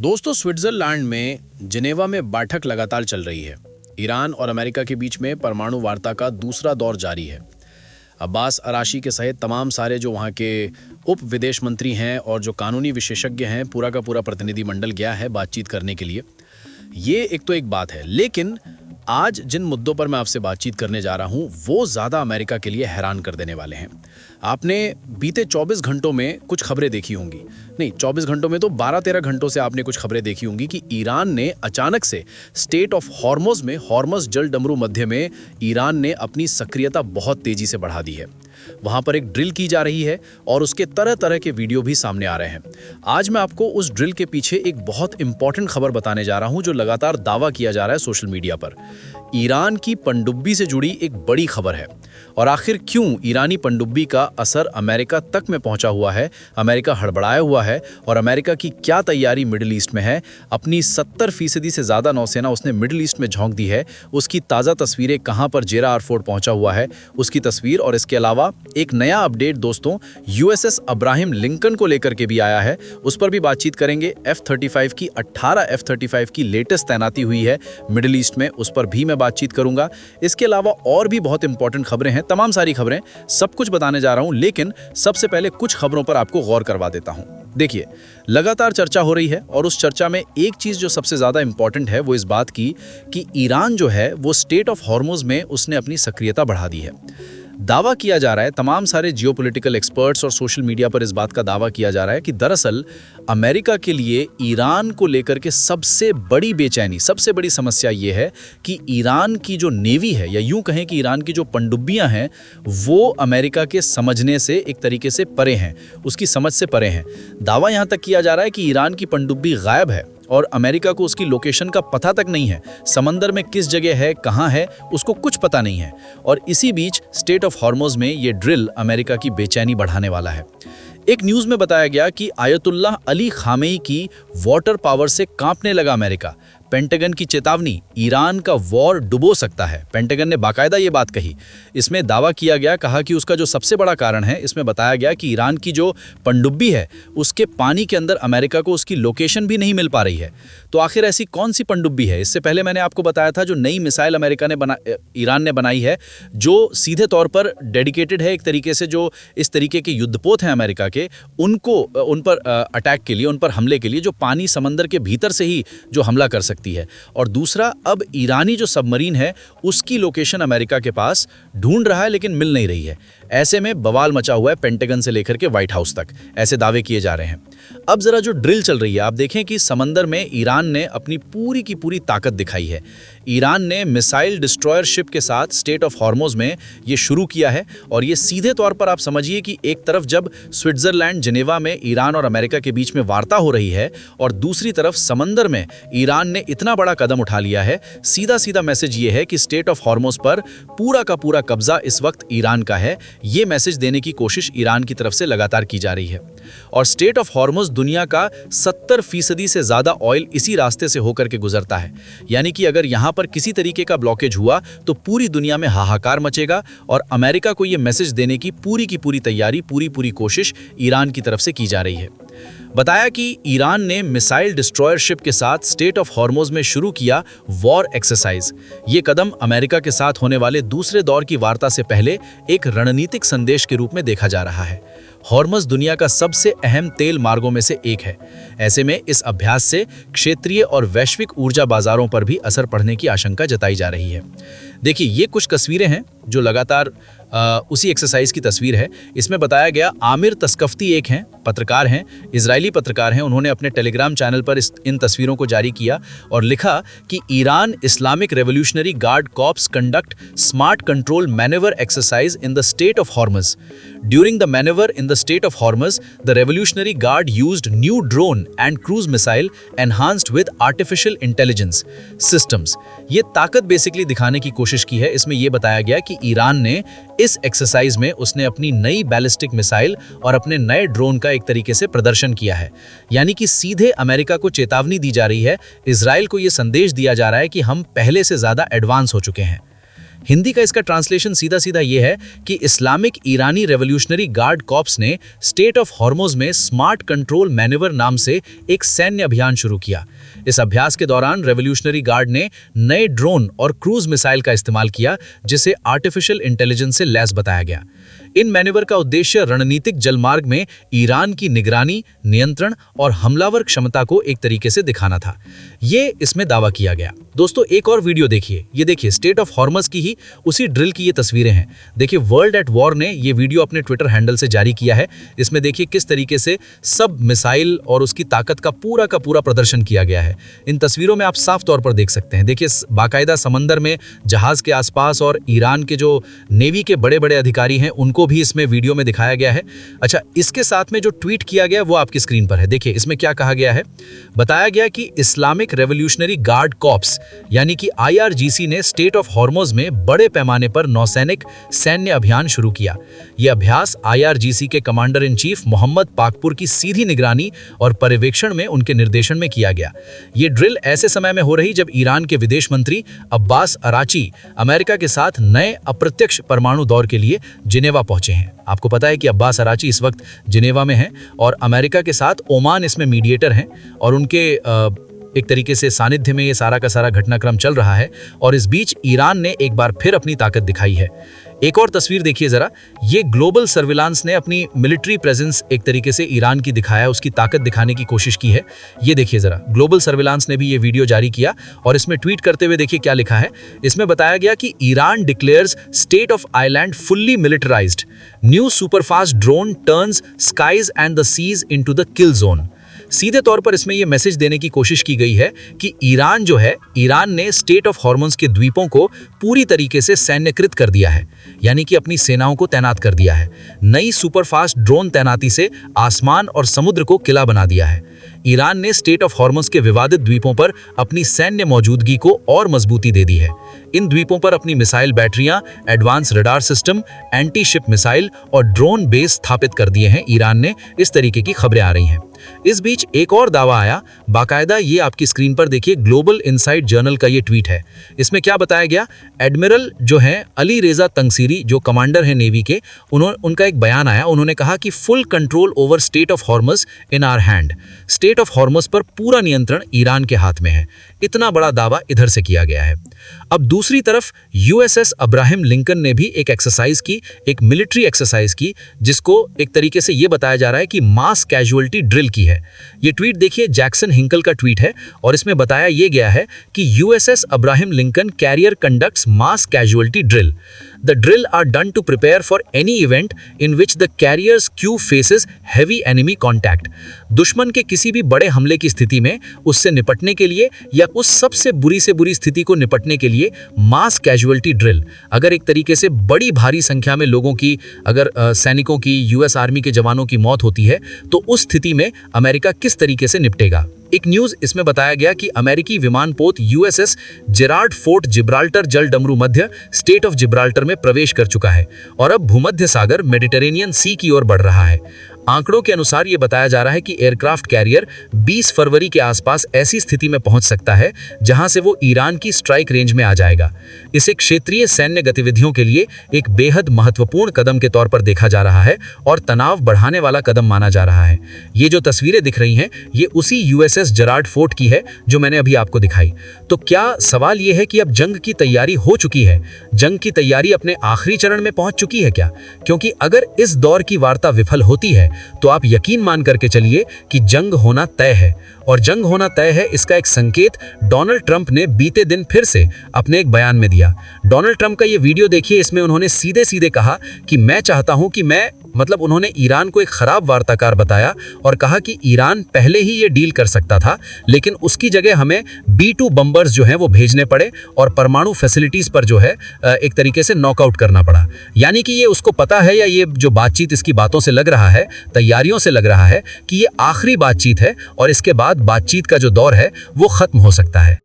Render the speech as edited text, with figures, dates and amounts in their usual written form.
दोस्तों, स्विट्जरलैंड में जिनेवा में बैठक लगातार चल रही है। ईरान और अमेरिका के बीच में परमाणु वार्ता का दूसरा दौर जारी है। अब्बास अराशी के सहित तमाम सारे जो वहाँ के उप विदेश मंत्री हैं और जो कानूनी विशेषज्ञ हैं, पूरा का पूरा प्रतिनिधिमंडल गया है बातचीत करने के लिए। ये एक बात है, लेकिन आज जिन मुद्दों पर मैं आपसे बातचीत करने जा रहा हूं वो ज़्यादा अमेरिका के लिए हैरान कर देने वाले हैं। आपने बीते 24 घंटों में कुछ खबरें देखी होंगी, नहीं 24 घंटों में तो 12-13 घंटों से आपने कुछ खबरें देखी होंगी कि ईरान ने अचानक से स्टेट ऑफ हॉर्मुज़ में, हॉर्मुज़ जल डमरू मध्य में ईरान ने अपनी सक्रियता बहुत तेज़ी से बढ़ा दी है। वहाँ पर एक ड्रिल की जा रही है और उसके तरह तरह के वीडियो भी सामने आ रहे हैं। आज मैं आपको उस ड्रिल के पीछे एक बहुत इंपॉर्टेंट खबर बताने जा रहा हूँ जो लगातार दावा किया जा रहा है सोशल मीडिया पर। ईरान की पनडुब्बी से जुड़ी एक बड़ी खबर है और आखिर क्यों ईरानी पनडुब्बी का असर अमेरिका तक में पहुंचा हुआ है, अमेरिका हड़बड़ाया हुआ है और अमेरिका की क्या तैयारी मिडिल ईस्ट में है। अपनी 70% से ज़्यादा नौसेना उसने मिडिल ईस्ट में झोंक दी है। उसकी ताज़ा तस्वीरें कहाँ पर जेरा एयरपोर्ट पहुंचा हुआ है उसकी तस्वीर, और इसके अलावा एक नया अपडेट दोस्तों यूएसएस अब्राहम लिंकन को लेकर के भी आया है, उस पर भी बातचीत करेंगे। F-35 की 18 F-35 की लेटेस्ट तैनाती हुई है मिडिल ईस्ट में, उस पर भी मैं बातचीत करूंगा। इसके अलावा और भी बहुत इंपॉर्टेंट खबरें हैं, तमाम सारी खबरें, सब कुछ बताने जा रहा हूं, लेकिन सबसे पहले कुछ खबरों पर आपको गौर करवा देता हूं। देखिए, लगातार चर्चा हो रही है और उस चर्चा में एक चीज जो सबसे ज्यादा इंपॉर्टेंट है वो इस बात की कि ईरान जो है वो स्टेट ऑफ हॉर्मुज़ में उसने अपनी सक्रियता बढ़ा दी है। दावा किया जा रहा है, तमाम सारे जियोपॉलिटिकल एक्सपर्ट्स और सोशल मीडिया पर इस बात का दावा किया जा रहा है कि दरअसल अमेरिका के लिए ईरान को लेकर के सबसे बड़ी बेचैनी, सबसे बड़ी समस्या ये है कि ईरान की जो नेवी है, या यूं कहें कि ईरान की जो पनडुब्बियां हैं, वो अमेरिका के समझने से एक तरीके से परे हैं, उसकी समझ से परे हैं। दावा यहां तक किया जा रहा है कि ईरान की पनडुब्बी गायब है और अमेरिका को उसकी लोकेशन का पता तक नहीं है, समंदर में किस जगह है, कहाँ है, उसको कुछ पता नहीं है। और इसी बीच स्टेट ऑफ हॉर्मुज़ में ये ड्रिल अमेरिका की बेचैनी बढ़ाने वाला है। एक न्यूज़ में बताया गया कि आयतुल्लाह अली खामेई की वाटर पावर से कांपने लगा अमेरिका। पेंटागन की चेतावनी, ईरान का वॉर डुबो सकता है। पेंटागन ने बाकायदा ये बात कही। इसमें दावा किया गया, कहा कि उसका जो सबसे बड़ा कारण है, इसमें बताया गया कि ईरान की जो पनडुब्बी है उसके पानी के अंदर अमेरिका को उसकी लोकेशन भी नहीं मिल पा रही है। तो आखिर ऐसी कौन सी पनडुब्बी है? इससे पहले मैंने आपको बताया था जो नई मिसाइल ईरान ने बनाई है, जो सीधे तौर पर डेडिकेटेड है एक तरीके से, जो इस तरीके के युद्धपोत हैं अमेरिका के, उन पर अटैक के लिए, उन पर हमले के लिए, जो पानी समंदर के भीतर से ही जो हमला कर सकती है। और दूसरा, अब ईरानी जो सबमरीन है उसकी लोकेशन अमेरिका के पास ढूंढ रहा है लेकिन मिल नहीं रही है। ऐसे में बवाल मचा हुआ है पेंटागन से लेकर के व्हाइट हाउस तक, ऐसे दावे किए जा रहे हैं। अब जरा जो ड्रिल चल रही है, आप देखें कि समंदर में ईरान ने अपनी पूरी की पूरी ताकत दिखाई है। ईरान ने मिसाइल डिस्ट्रॉयर शिप के साथ स्टेट ऑफ हॉर्मुज़ में ये शुरू किया है और ये सीधे तौर पर आप समझिए कि एक तरफ जब स्विट्जरलैंड जिनेवा में ईरान और अमेरिका के बीच में वार्ता हो रही है और दूसरी तरफ समंदर में ईरान ने इतना बड़ा कदम उठा लिया है। सीधा सीधा मैसेज ये है कि स्टेट ऑफ हॉर्मुज़ पर पूरा का पूरा कब्जा इस वक्त ईरान का है। ये मैसेज देने की कोशिश ईरान की तरफ से लगातार की जा रही है। और स्टेट ऑफ हॉर्मुज़ दुनिया का 70% से ज्यादा ऑयल इसी रास्ते से होकर के गुजरता है। यानी कि अगर यहां पर किसी तरीके का ब्लॉकेज हुआ तो पूरी दुनिया में हाहाकार मचेगा और अमेरिका को यह मैसेज देने की पूरी तैयारी, पूरी कोशिश ईरान की तरफ से की जा रही है। बताया कि ईरान ने मिसाइल डिस्ट्रॉयर शिप के साथ स्टेट ऑफ हॉर्मुज़ में शुरू किया वॉर एक्सरसाइज। ये कदम अमेरिका के साथ होने वाले दूसरे दौर की वार्ता से पहले एक रणनीतिक संदेश के रूप में देखा जा रहा है। हॉर्मुज़ दुनिया का सबसे अहम तेल मार्गों में से एक है। ऐसे में इस अभ्यास से क्षेत्रीय और वैश्विक ऊर्जा बाजारों पर भी असर पड़ने की आशंका जताई जा रही है। देखिए, ये कुछ तस्वीरें हैं जो लगातार उसी एक्सरसाइज की तस्वीर है। इसमें बताया गया, आमिर तस्कफ्ती एक हैं, पत्रकार हैं, इजरायली पत्रकार हैं। उन्होंने अपने टेलीग्राम चैनल पर इन तस्वीरों को जारी किया और लिखा कि Iran Islamic revolutionary guard corps conduct smart control manoeuvre exercise in the state of Hormuz. During the manoeuvre in the state of Hormuz, the revolutionary guard used new drone and cruise missile enhanced with artificial intelligence systems. ये ताकत basically दिखाने की कोशिश की है। इसमें यह बताया गया कि ईरान ने इस एक्सरसाइज में उसने अपनी नई बैलिस्टिक मिसाइल और अपने नए ड्रोन का एक तरीके से प्रदर्शन किया है। यानी कि सीधे अमेरिका को चेतावनी दी जा रही है, इजराइल को यह संदेश दिया जा रहा है कि हम पहले से ज्यादा एडवांस हो चुके हैं। हिंदी का इसका ट्रांसलेशन सीधा सीधा ये है कि इस्लामिक ईरानी रेवोल्यूशनरी गार्ड कॉर्प्स ने स्टेट ऑफ हॉर्मुज में स्मार्ट कंट्रोल मैनेवर नाम से एक सैन्य अभियान शुरू किया। इस अभ्यास के दौरान रेवोल्यूशनरी गार्ड ने नए ड्रोन और क्रूज मिसाइल का इस्तेमाल किया, जिसे आर्टिफिशियल इंटेलिजेंस से लैस बताया गया। इन मैनेवर का उद्देश्य रणनीतिक जलमार्ग में ईरान की निगरानी, नियंत्रण और हमलावर क्षमता को एक तरीके से दिखाना था। ये इसमें दावा किया गया। दोस्तों, एक और वीडियो देखिए। ये देखिए, स्टेट ऑफ हॉर्मस की ही उसी ड्रिल की ये तस्वीरें हैं। देखिए, वर्ल्ड एट वॉर ने ये वीडियो अपने ट्विटर हैंडल से जारी किया है। इसमें देखिए किस तरीके से सब मिसाइल और उसकी ताकत का पूरा प्रदर्शन किया गया है। इन तस्वीरों में आप साफ तौर पर देख सकते हैं। देखिए, बाकायदा समंदर में जहाज के आसपास और ईरान के जो नेवी के बड़े बड़े अधिकारी हैं उनको भी इसमें वीडियो में दिखाया गया है। अच्छा, इसके साथ में जो ट्वीट किया गया वो आपकी स्क्रीन पर है। देखिए, इसमें क्या कहा गया है। बताया गया कि इस्लामिक रेवोल्यूशनरी गार्ड कॉर्प्स यानी कि IRGC ने स्टेट ऑफ हॉर्मुज में बड़े पैमाने पर नौसैनिक सैन्य अभियान शुरू किया। यह अभ्यास IRGC के commander in chief Mohammad Pakpour की सीधी निगरानी और पर्यवेक्षण में उनके निर्देशन में किया गया। ये ड्रिल ऐसे समय में हो रही जब ईरान के विदेश मंत्री अब्बास अराची अमेरिका के साथ नए अप्रत्यक्ष परमाणु दौर के लिए जिनेवा पहुंचे हैं। आपको पता है कि अब्बास अराची इस वक्त जिनेवा में हैं और अमेरिका के साथ ओमान इसमें मीडिएटर हैं और उनके एक तरीके से सानिध्य में ये सारा का सारा घटनाक्रम चल रहा है। और इस बीच ईरान ने एक बार फिर अपनी ताकत दिखाई है। एक और तस्वीर देखिए जरा। ये ग्लोबल सर्विलांस ने अपनी मिलिट्री प्रेजेंस एक तरीके से ईरान की दिखाया, उसकी ताकत दिखाने की कोशिश की है। ये देखिए जरा, ग्लोबल सर्विलांस ने भी ये वीडियो जारी किया और इसमें ट्वीट करते हुए देखिए क्या लिखा है। इसमें बताया गया कि Iran declares state of island fully militarised, new superfast drone turns skies and the seas into the kill zone. सीधे तौर पर इसमें यह मैसेज देने की कोशिश की गई है कि ईरान ने स्टेट ऑफ हॉर्मुज के द्वीपों को पूरी तरीके से सैन्यकृत कर दिया है, यानी कि अपनी सेनाओं को तैनात कर दिया है। नई सुपरफास्ट ड्रोन तैनाती से आसमान और समुद्र को किला बना दिया है। ईरान ने स्टेट ऑफ हॉर्मुज के विवादित द्वीपों पर अपनी सैन्य मौजूदगी को और मजबूती दे दी है। इन द्वीपों पर अपनी मिसाइल बैटरियां, advance radar system, anti ship missile और ड्रोन बेस स्थापित कर दिए हैं ईरान ने। इस तरीके की खबरें आ रही हैं। इस बीच एक और दावा आया, बाकायदा ये आपकी स्क्रीन पर देखिए, ग्लोबल इनसाइट जर्नल का ये ट्वीट है। इसमें क्या बताया गया। एडमिरल जो हैं अली रेजा तंगसीरी, जो कमांडर हैं नेवी के, उनका एक बयान आया। उन्होंने कहा कि full control over strait of Hormuz in our hand. Strait of Hormuz पर पूरा नियंत्रण ईरान के हाथ में है। इतना बड़ा दावा इधर से किया गया है। अब दूसरी तरफ USS अब्राहम लिंकन ने भी एक एक्सरसाइज की, एक मिलिट्री एक्सरसाइज की, जिसको एक तरीके से ये बताया जा रहा है कि मास कैजुअलिटी ड्रिल की है। ये ट्वीट देखिए, जैक्सन हिंकल का ट्वीट है और इसमें बताया ये गया है कि USS Abraham Lincoln carrier conducts mass casualty drill. The drill are done to prepare for any event in which the carrier's crew faces heavy enemy contact. दुश्मन के किसी भी बड़े हमले की स्थिति में उससे निपटने के लिए या उस सबसे बुरी से बुरी स्थिति को निपटने के लिए मास कैजुअलिटी ड्रिल। अगर एक तरीके से बड़ी भारी संख्या में लोगों की, अगर सैनिकों की, US आर्मी के जवानों की मौत होती है तो उस स्थिति में अमेरिका किस तरीके से निपटेगा। एक न्यूज इसमें बताया गया कि अमेरिकी विमानपोत USS जेरार्ड फोर्ट जिब्राल्टर जल डमरू मध्य स्टेट ऑफ जिब्राल्टर में प्रवेश कर चुका है और अब भूमध्य सागर मेडिटेरेनियन सी की ओर बढ़ रहा है। आंकड़ों के अनुसार यह बताया जा रहा है कि एयरक्राफ्ट कैरियर 20 फरवरी के आसपास ऐसी स्थिति में पहुंच सकता है जहां से वो ईरान की स्ट्राइक रेंज में आ जाएगा। इसे क्षेत्रीय सैन्य गतिविधियों के लिए एक बेहद महत्वपूर्ण कदम के तौर पर देखा जा रहा है और तनाव बढ़ाने वाला कदम माना जा रहा है। ये जो तस्वीरें दिख रही हैं ये उसी USS जेरार्ड फोर्ट की है जो मैंने अभी आपको दिखाई। तो क्या सवाल ये है कि अब जंग की तैयारी हो चुकी है? जंग की तैयारी अपने आखिरी चरण में पहुंच चुकी है क्या? क्योंकि अगर इस दौर की वार्ता विफल होती है तो आप यकीन मान करके चलिए कि जंग होना तय है। और जंग होना तय है, इसका एक संकेत डोनाल्ड ट्रंप ने बीते दिन फिर से अपने एक बयान में दिया। डोनाल्ड ट्रंप का ये वीडियो देखिए, इसमें उन्होंने सीधे सीधे कहा कि मैं चाहता हूं कि मतलब उन्होंने ईरान को एक खराब वार्ताकार बताया और कहा कि ईरान पहले ही ये डील कर सकता था, लेकिन उसकी जगह हमें B-2 बम्बर्स जो हैं वो भेजने पड़े और परमाणु फैसिलिटीज पर जो है एक तरीके से नॉकआउट करना पड़ा। यानी कि ये उसको पता है, या ये जो बातचीत इसकी बातों से लग रहा है, तैयारियों से लग रहा है कि ये आखिरी बातचीत है और इसके बाद बातचीत का जो दौर है वो खत्म हो सकता है।